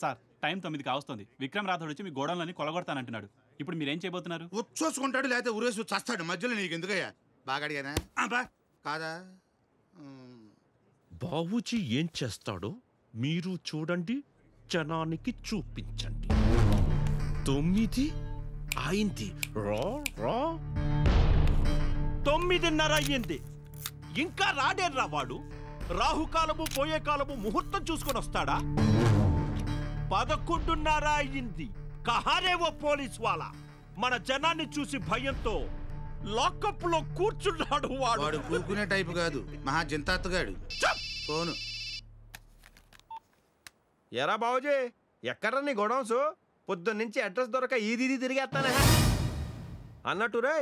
Sir time 9 కావస్తుంది. విక్రమ్ రాథోడ్ వచ్చి మీ గోడౌన్లని కొలగొడతానంటున్నాడు. ఇప్పుడు మీరేం చేయబోతున్నారు? వచ్చేసుకుంటాడు లేకపోతే ఊరేసి చస్తాడు. మధ్యలో నీకు ఎందుకయ్యా? బాగా అడిగానా? కాదా? బాబూజీ ఏం చేస్తాడో మీరు చూడండి, జనానికి చూపించండి. 9 అయింది. 9:30 అయ్యింది. ఇంకా రాడేర్రా వాడు. రాహుకాలము పోయే కాలము ముహూర్తం చూసుకొని వస్తాడా? 11:30 అయ్యింది. కహారేవో పోలీస్ వాళ్ళ మన జనాన్ని చూసి భయంతో లాకప్ లో కూర్చున్నాడు. వాడు కూకునే టైపు కాదు, మహా జంతాత్తుగాడు. ఫోను. ఎరా బాబుజీ, ఎక్కడ్రా నీ గొడౌన్స్? పొద్దున్నుంచి అడ్రస్ దొరక ఈది తిరిగేస్తానే అన్నట్టు రే.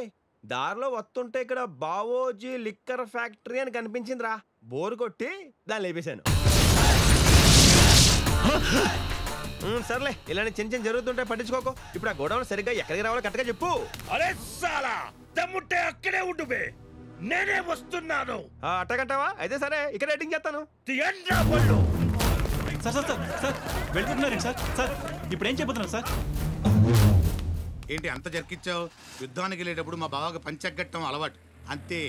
దారిలో వస్తుంటే ఇక్కడ బావోజీ లిక్కర్ ఫ్యాక్టరీ అని కనిపించిందిరా. బోరు కొట్టి దాన్ని లేపేశాను. సర్లే, ఇలాంటి చిన్న చిన్న జరుగుతుంటే పట్టించుకోకు. ఇప్పుడు ఆ గోడౌన్ సరిగ్గా ఎక్కడికి రావాలో కరెక్ట్గా చెప్పు. అరే సాలా, దమ్ముంటే అక్కడే ఉండుబే, నేనే వస్తున్నాను. అట్టగంటావా? అయితే సరే, ఇక్కడ రేటింగ్ చేస్తాను. సార్ సార్ సార్ సార్ వెళ్ళిపోతున్నారండి సార్. సార్ ఇప్పుడు ఏం చెప్పబోతున్నారు సార్? ఏంటి అంత జరికిచ్చావు? యుద్ధానికి వెళ్ళేటప్పుడు మా బావకి పంచగట్టం అలవాటు అంతే.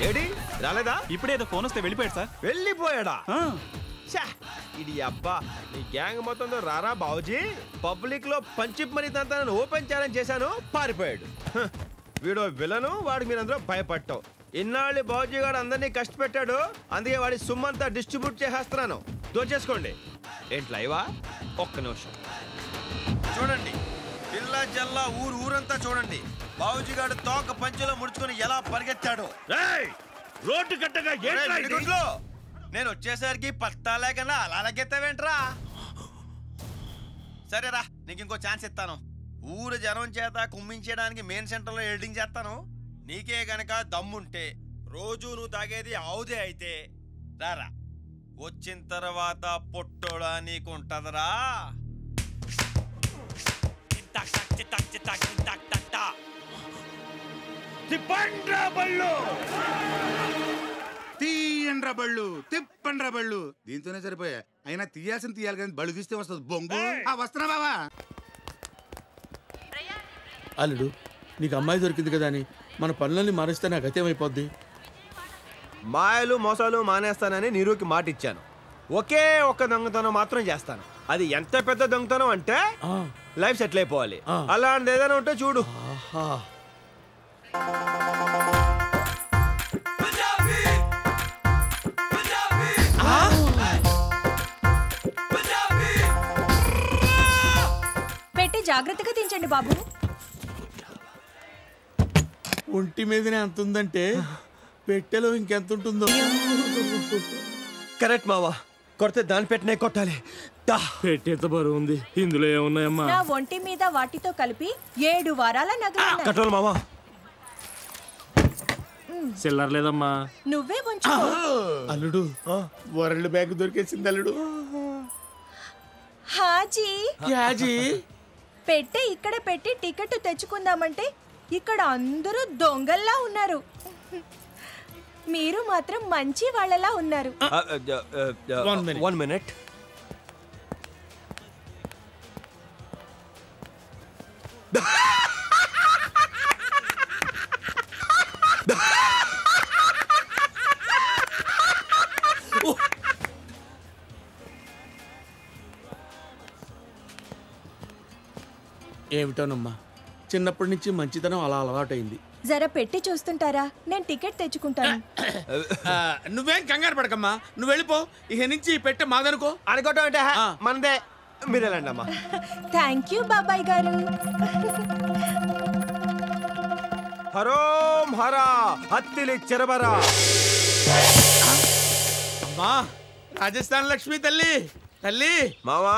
ఏడి రాలేదా? ఇప్పుడేదో ఫోన్ వస్తే వెళ్ళిపోయాడు సార్. వెళ్ళిపోయాడా? ఇది అబ్బా, నీ గ్యాంగ్ మొత్తంతో రారా బావుజీ. పబ్లిక్ లో పంచిప్ మనీ తంతాను ఓపెన్ ఛాలెంజ్ చేశాను, పారిపోయాడు. వీడో విలను, వాడికి మీరందరూ భయపడటం. ఇన్నాళ్ళు బావుజీ గారు అందరినీ కష్టపెట్టాడు, అందుకే వాడి సుమ్మంతా డిస్ట్రిబ్యూట్ చేసేస్తున్నాను. దోచేసుకోండి. ఏంటి లైవా? ఒక్క నిమిషం చూడండి. పిల్ల జల్ల ఊరంతా చూడండి. బావుజీ గారు తోక పంచులో ముడుచుకొని ఎలా పరిగెత్తాడు. రోడ్డు కట్టగా నేను వచ్చేసరికి పత్తా లేకుండా అలా లెక్కెత్తావేంట్రా? సరేరా, నీకు ఇంకో ఛాన్స్ ఇస్తాను. ఊరు జనం చేత కుమ్మించడానికి మెయిన్ సెంటర్ లో ఎడిటింగ్ చేస్తాను. నీకే గనక దమ్ముంటే రోజు నువ్వు తాగేది ఆవుదే అయితే రారా. వచ్చిన తర్వాత పొట్టోడా నీకుంటదరా. తీయండ్రా బళ్ళు, తిప్పండ్రా బళ్ళు. దీంతోనే సరిపోయా. అయినా తీయాల్సిన తీయాలి కానీ బళ్ళు తీస్తే వస్తుంది బొంగు. వస్తున్నా బావా. అల్లుడు, నీకు అమ్మాయి దొరికింది కదా అని మన పనులన్నీ మారిస్తే నాకు గతేమైపోద్ది. మాయలు మోసాలు మానేస్తానని నీరుకి మాట ఇచ్చాను. ఒకే ఒక్క దొంగతనం మాత్రం చేస్తాను. అది ఎంత పెద్ద దొంగతనం అంటే లైఫ్ సెటిల్ అయిపోవాలి. అలాంటిది ఏదైనా ఉంటే చూడు. పెట్టి జాగ్రత్తగా తించండి బాబు. ఒంటి మీదనే అంత ఉందంటే పెట్టెలో ఇంకెంత ఉంటుందో. కరెక్ట్ మావా, కొడితే దాని పెట్టినే కొట్టాలి. పెట్టేంత బరువు ఉంది, ఇందులో ఏమున్నాయమ్మా? నా ఒంటి మీద వాటితో కలిపి 7 వారాల నగలు. కట్టాలి మావా. చిల్లర లేదమ్మా. నువ్వే ఉంచు. అల్లుడు, వరల్డ్ బ్యాంక్ దొరికేసింది అల్లుడు. హాజీ యాజీ, పెట్టే ఇక్కడ పెట్టి టికెట్ తెచ్చుకుందామంటే ఇక్కడ అందరూ దొంగల్లా ఉన్నారు. మీరు మాత్రం మంచి వాళ్ళలా ఉన్నారు. 1 minute. ఏమిటోనమ్మా, చిన్నప్పటి నుంచి మంచితనం అలా అలవాటైంది. జర పెట్టి చూస్తుంటారా? నేను టికెట్ తెచ్చుకుంటాను. నువ్వేం కంగారు పడకమ్మా, నువ్వు వెళ్ళిపో. ఇక నుంచి పెట్టే మాదనుకో. అనుకోవటం అంటే మనదే. మీరు వెళ్ళండి అమ్మా. థ్యాంక్ యూ బాబాయ్ గారు. హరోం హరా అత్తిలి చెరబరా. అమ్మా రాజస్థాన్ లక్ష్మి తల్లి తల్లి. మావా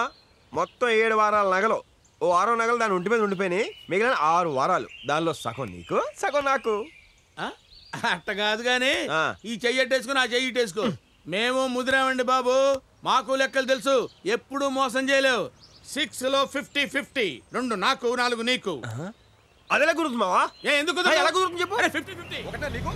మొత్తం 7 వారాల నగలు, ఓ 6 నగలు దాని ఒంటి మీద ఉండిపోయినాయి. మిగిలిన 6 వారాలు, దానిలో సగం నీకు సగం నాకు. అట్ట కాదు గాని ఆ. ఈ చెయ్యట్టేసుకుని ఆ చెయ్యిటేసుకో. మేము ముదిరామండి బాబు, మాకు లెక్కలు తెలుసు. ఎప్పుడు మోసం చేయలేవు. 6 లో 50-50, 2 నాకు 4 నీకు. అదెలా కుదురుతుంది మావా? ఎందుకు ఎలా కుదురుతుంది చెప్పు. 50-50. ఒకటే నీకు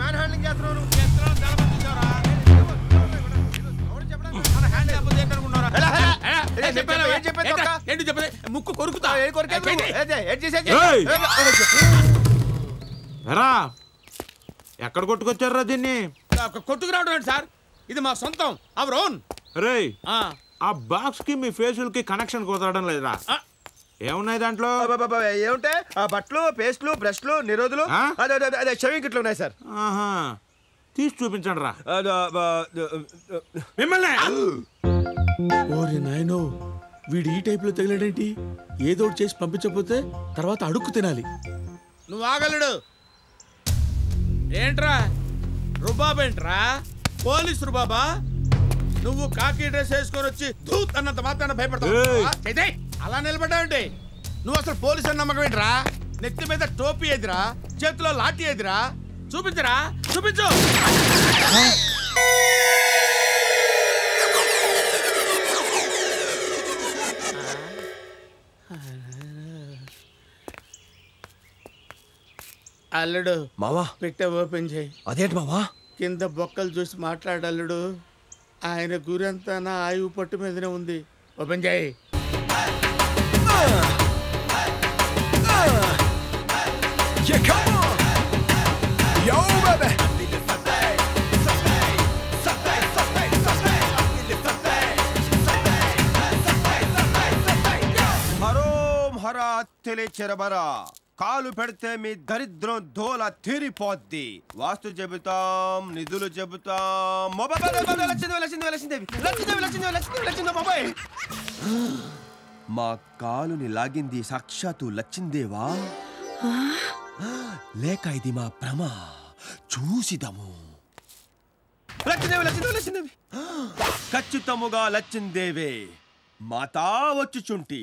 మ్యాన్ హ్యాండ్లింగ్ చేస్తున్నావు. ఏంటి చెప్పలే ముక్కు కొరుకుతా. ఎక్కడ కొట్టుకొచ్చారా దీన్ని? కొట్టుకురావడం ఏంటి సార్, ఇది మా సొంతం, అవర్ ఓన్. రే ఆ బాక్స్ కి మీ ఫేషియల్ కి కనెక్షన్ కుదరడం లేదురా. ఏమున్నాయి దాంట్లో? ఏముంటే ఆ బట్టలు, పేస్ట్లు, బ్రష్లు, నిరోధులు, అదే షవింగ్ కిట్లు ఉన్నాయి సార్. ఆహా, తీసి చూపించండి రా. మిమ్మల్ని ఓరి నాయనో, వీడు ఈ టైప్ లో తగిలాడేంటి? ఏదో చేసి పంపించకపోతే తర్వాత అడుక్కు తినాలి. నువ్వు ఆగలడు ఏంట్రా? రుబాబేంట్రా? పోలీస్ రుబాబా? నువ్వు కాకి డ్రెస్ వేసుకొని వచ్చి ధూత్ అన్నంత మాత్రాన భయపడతావు? అలా నిలబడ్డావంటే నువ్వు అసలు పోలీసు అని నమ్మకం ఏంట్రా? నెత్తి మీద టోపీ ఎదిరా, చేతిలో లాఠీ ఎదిరా, చూపించరా, చూపించు. అల్లుడు మావా పెట్టే ఓపెన్ చేయి. అదేంటి మావా? కింద బొక్కలు చూసి మాట్లాడల్లుడు. ఆయన గురంతా నా ఆయువు పట్టు మీదనే ఉంది. ఓపెన్ చేయి. హరోం హరా తెలి చెరబరా. కాలు పెడితే మీ దరిద్రం దోల తీరిపోద్ది. వాస్తు చెబుతాం, నిధులు చెబుతాం. మా కాలుని లాగింది సాక్షాత్తు లచ్చిందేవా, లేక ఇది మా భ్రమ? చూసిదము. లచ్చిందేవి, లచ్చిందేవి, లచ్చిందేవి, ఖచ్చితముగా లచ్చిందేవే. మాతా వచ్చుచుంటి,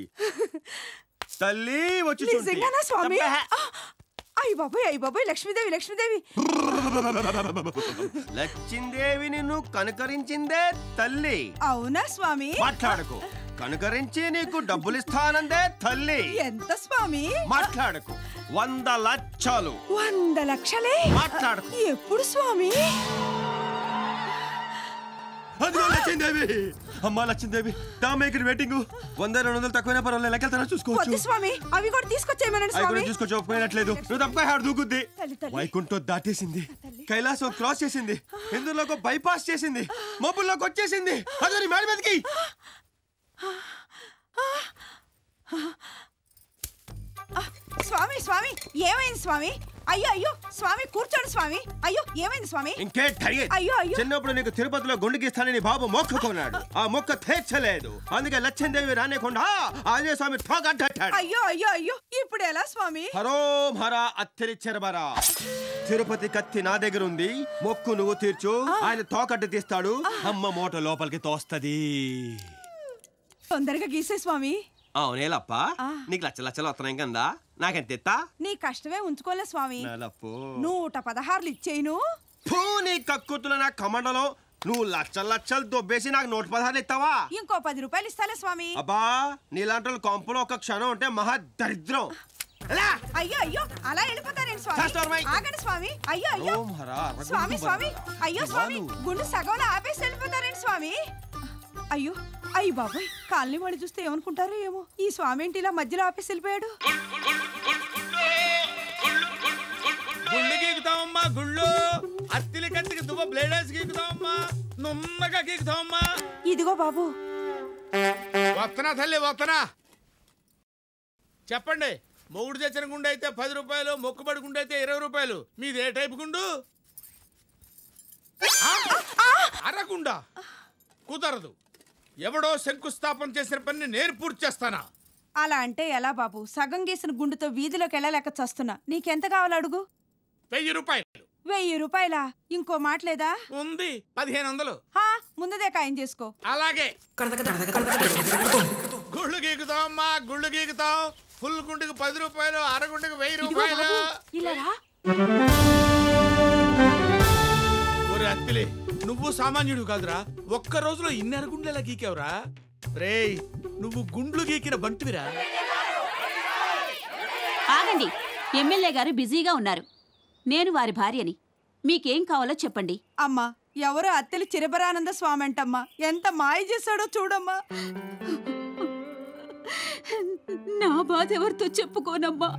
తల్లి వచ్చుచుంటి. స్వామి. అయ్య బాబాయ్ లక్ష్మీదేవి, లక్ష్మీదేవి. లచ్చిందేవి నిన్ను కనుకరించిందే తల్లి. అవునా స్వామి? మాట్లాడకు. కనుకరించి నీకు డబ్బులిస్తానందే తల్లి. ఎంత స్వామి? మాట్లాడకు. 100 లక్షలు. 100 లక్షలే? మాట్లాడకు. ఎప్పుడు స్వామి? అదిగో లచ్చిందేవి. అమ్మా లచ్చిందేవి, దామేకి వెయిటింగ్. 100-200 తక్కువైనా పర్వాలేదు, లెక్కలు చూసుకోవచ్చు. స్వామి అవి కూడా తీసుకొచ్చేయమనండి స్వామి. తీసుకొచ్చి ఒప్పుకోనట్లేదు. నువ్వు తప్ప హాడు దూకుద్ది. వైకుంఠం దాటేసింది, కైలాసం క్రాస్ చేసింది, ఇందులోకి బైపాస్ చేసింది, మబ్బుల్లోకి వచ్చేసింది. అదే మేడ మీదకి. స్వామి స్వామి ఏమైంది స్వామి? అయ్యో అయ్యో స్వామి కూర్చోండి స్వామి. అయ్యో ఏమైంది స్వామి? అయ్యో అయ్యో, చిన్నప్పుడు నీకు తిరుపతిలో గుండెకిస్తానని బాబు మొక్కుకున్నాడు. ఆ మొక్క తీర్చలేదు. అందుకే లక్ష్మీదేవి రానేకుండా ఆంజనేయ స్వామి ఠోకట్టాడు. అయ్యో అయ్యో అయ్యో, ఇప్పుడు ఎలా స్వామి? హరోం హరా అత్తిరి చెరబరా. తిరుపతి కత్తి నా దగ్గర ఉంది. మొక్కు నువ్వు తీర్చు, ఆయన తోకట్టు తీస్తాడు. అమ్మ మూట లోపలికి తోస్తది. తొందరగా గీసే స్వామి. అవునేలప్ప, నీకు లక్షలు వస్తున్నాయి కదా, నాకెంత ఎత్తా? నీ కష్టమే ఉంచుకోలే స్వామి. 116 ఇచ్చేను. నీ కక్కుతుల నా కమండలో నువ్వు లక్షలు దొబ్బేసి నాకు 116 ఇస్తావా? ఇంకో 10 రూపాయలు ఇస్తాలే స్వామి. అబ్బా, నీలాంటి కొంపలో ఒక క్షణం ఉంటే మహా దరిద్రం. అయ్యో అయ్యో, అలా వెళ్ళిపోతారేంటి స్వామి? ఆగండి స్వామి. అయ్యో అయ్యో స్వామి, స్వామి అయ్యో స్వామి, గుండె సగంలో ఆపేసి వెళ్ళిపోతారేంటి స్వామి? అయ్యో అయ్యి బాబాయ్, కాలనీ వాళ్ళు చూస్తే ఏమనుకుంటారో ఏమో. ఈ స్వామి ఏంటి ఇలా మధ్యలో ఆపేసి వెళ్ళిపోయాడు? గుళ్ళు గీకుతామమ్మా, గుళ్ళు. అత్తిలి కత్తికి దువ్వ బ్లేడర్స్ గీకుతామమ్మా, నున్నగా గీకుతామమ్మా. ఇదిగో బాబు. వస్తున్నా తల్లి, వస్తున్నా. చెప్పండి, మొగుడు తెచ్చిన గుండె అయితే 10 రూపాయలు, మొక్కుబడి గుండె అయితే 20 రూపాయలు. మీది ఏ టైపు గుండు? అరగుండా కుదరదు. ఎవడో శంకుస్థాపన చేసిన పని నేను పూర్తి చేస్తానా? అలా అంటే ఎలా బాబు? సగం గీసిన గుండుతో వీధిలోకి వెళ్ళలేక చస్తున్నా. నీకెంత కావాలి అడుగు? 1000 రూపాయలు. 1000 రూపాయలా? ఇంకో మాట లేదా? ఉంది 1500. ముందుదే ఖాయం చేసుకో. అలాగే. గుళ్ళు గీకుతాం అమ్మా, గుళ్ళు గీకుతాం. ఫుల్ గుండుకు 10 రూపాయలు, అరగుండుకు 1000 రూపాయలు. ఒరే అత్తిలే, నువ్వు సామాన్యుడు కాదురా. ఒక్క రోజులో ఇన్ని అరగుండ్లు ఎలా గీకావురా? రేయ్, నువ్వు గుండ్లు గీకిన బంటువిరా. ఆగండి, ఎమ్మెల్యే గారు బిజీగా ఉన్నారు. నేను వారి భార్యని. మీకేం కావాలో చెప్పండి. అమ్మా, ఎవరో అత్తెలు చిరబరానంద స్వామి అంటమ్మా. ఎంత మాయ చేశాడో చూడమ్మా. నా బాధ ఎవరితో చెప్పుకోనమ్మా.